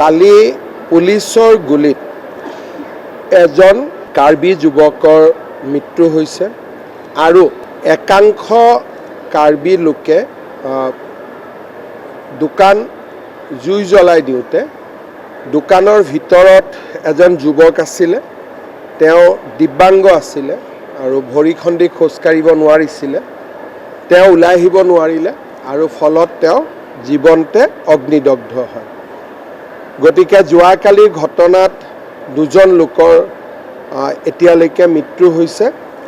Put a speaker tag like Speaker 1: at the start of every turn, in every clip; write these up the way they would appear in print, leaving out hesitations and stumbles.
Speaker 1: কালি পুলিচৰ গুলিত এজন কাৰ্বি যুৱকৰ মৃত্যু হৈছে আৰু একাংশ কাৰ্বি লোকে দোকান জুই জ্বলাই দিওঁতে দোকানৰ ভিতৰত এজন যুৱক আছিলে। তেওঁ দিব্যাংগ আছিলে আৰু ভৰিখন্দি খোজ কাঢ়িব নোৱাৰিছিলে। তেওঁ ওলাই আহিব নোৱাৰিলে আৰু ফলত তেওঁ জীৱনতে অগ্নিদগ্ধ হয়। গতিকে যোৱাকালিৰ ঘটনাত দুজন লোকৰ এতিয়ালৈকে মৃত্যু হৈছে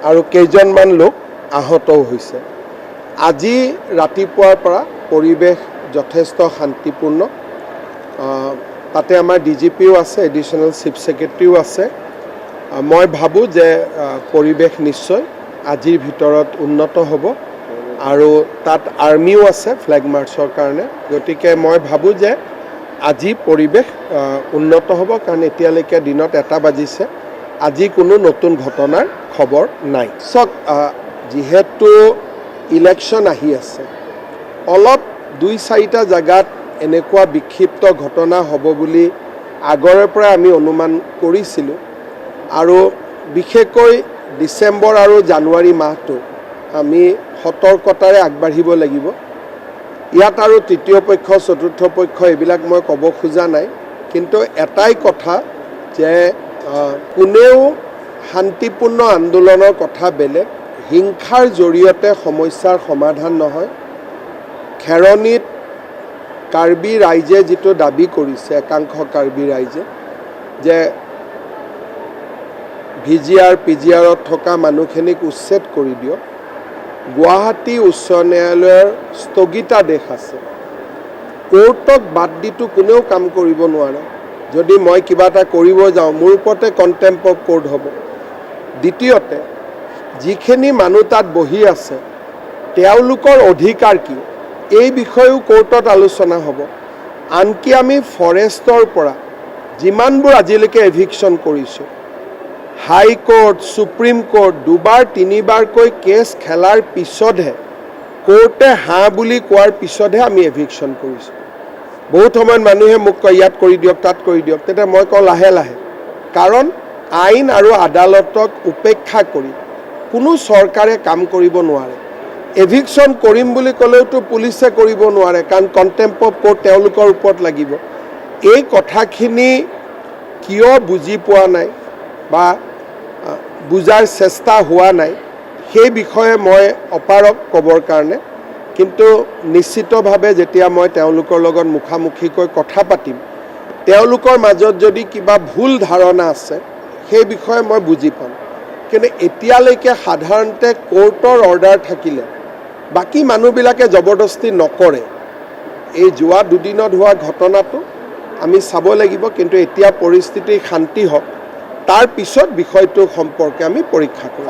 Speaker 1: আৰু কেইজনমান লোক আহতও হৈছে। আজি ৰাতিপুৱাৰ পৰা পৰিৱেশ যথেষ্ট শান্তিপূৰ্ণ। তাতে আমাৰ ডিজিপিও আছে, এডিশ্যনেল চিফ ছেক্ৰেটাৰীও আছে। মই ভাবোঁ যে পৰিৱেশ নিশ্চয় আজিৰ ভিতৰত উন্নত হ'ব আৰু তাত আৰ্মিও আছে ফ্লেগ মাৰ্চৰ কাৰণে। গতিকে মই ভাবোঁ যে আজি পৰিৱেশ উন্নত হ'ব, কাৰণ এতিয়ালৈকে দিনত 1টা বাজিছে, আজি কোনো নতুন ঘটনাৰ খবৰ নাই। চাওক, যিহেতু ইলেকশ্যন আহি আছে, অলপ 2-4টা জেগাত এনেকুৱা বিক্ষিপ্ত ঘটনা হ'ব বুলি আগৰে পৰা আমি অনুমান কৰিছিলোঁ আৰু বিশেষকৈ ডিচেম্বৰ আৰু জানুৱাৰী মাহটো আমি সতৰ্কতাৰে আগবাঢ়িব লাগিব। ইয়াত আৰু তৃতীয় পক্ষ, চতুৰ্থ পক্ষ এইবিলাক মই ক'ব খোজা নাই, কিন্তু এটাই কথা যে কোনেও শান্তিপূৰ্ণ আন্দোলনৰ কথা বেলেগ, হিংসাৰ জৰিয়তে সমস্যাৰ সমাধান নহয়। খেৰণীত কাৰ্বি ৰাইজে যিটো দাবী কৰিছে, একাংশ কাৰ্বি ৰাইজে, যে VGR PGRত থকা মানুহখিনিক উচ্ছেদ কৰি দিয়ক। গুৱাহাটী উচ্চ ন্যায়ালয়ৰ স্থগিতাদেশ আছে। কোৰ্টক বাদ দিটো কোনেও কাম কৰিব নোৱাৰে। যদি মই কিবা এটা কৰিব যাওঁ, মোৰ ওপৰতে কণ্টেম্প অফ কোৰ্ট হ'ব। দ্বিতীয়তে, যিখিনি মানুহ তাত বহি আছে তেওঁলোকৰ অধিকাৰ কি, এই বিষয়েও কোৰ্টত আলোচনা হ'ব। আনকি আমি ফৰেষ্টৰ পৰা যিমানবোৰ আজিলৈকে এভিকশ্যন কৰিছোঁ, হাইকোৰ্ট, সুপ্ৰিম কোৰ্ট 2-3বাৰকৈ কেছ খেলাৰ পিছতহে, কোৰ্টে হাঁ বুলি কোৱাৰ পিছতহে আমি এভিকশ্যন কৰিছোঁ। বহুত সময়ত মানুহে মোক কয় ইয়াত কৰি দিয়ক, তাত কৰি দিয়ক। তেতিয়া মই কওঁ লাহে লাহে, কাৰণ আইন আৰু আদালতক উপেক্ষা কৰি কোনো চৰকাৰে কাম কৰিব নোৱাৰে। এভিকশ্যন কৰিম বুলি ক'লেওতো পুলিচে কৰিব নোৱাৰে, কাৰণ কণ্টেম্প অফ কোৰ্ট তেওঁলোকৰ ওপৰত লাগিব। এই কথাখিনি কিয় বুজি পোৱা নাই বা বুজাৰ চেষ্টা হোৱা নাই, সেই বিষয়ে মই অপাৰক ক'বৰ কাৰণে। কিন্তু নিশ্চিতভাৱে যেতিয়া মই তেওঁলোকৰ লগত মুখামুখিকৈ কথা পাতিম, তেওঁলোকৰ মাজত যদি কিবা ভুল ধাৰণা আছে সেই বিষয়ে মই বুজি পাম। কিন্তু এতিয়ালৈকে সাধাৰণতে কোৰ্টৰ অৰ্ডাৰ থাকিলে বাকী মানুহবিলাকে জবৰদস্তি নকৰে। এই যোৱা 2 দিনত হোৱা ঘটনাটো আমি চাব লাগিব, কিন্তু এতিয়া পৰিস্থিতি শান্তি হওক, তাৰ পিছত বিষয়টো সম্পৰ্কে আমি পৰীক্ষা কৰিম।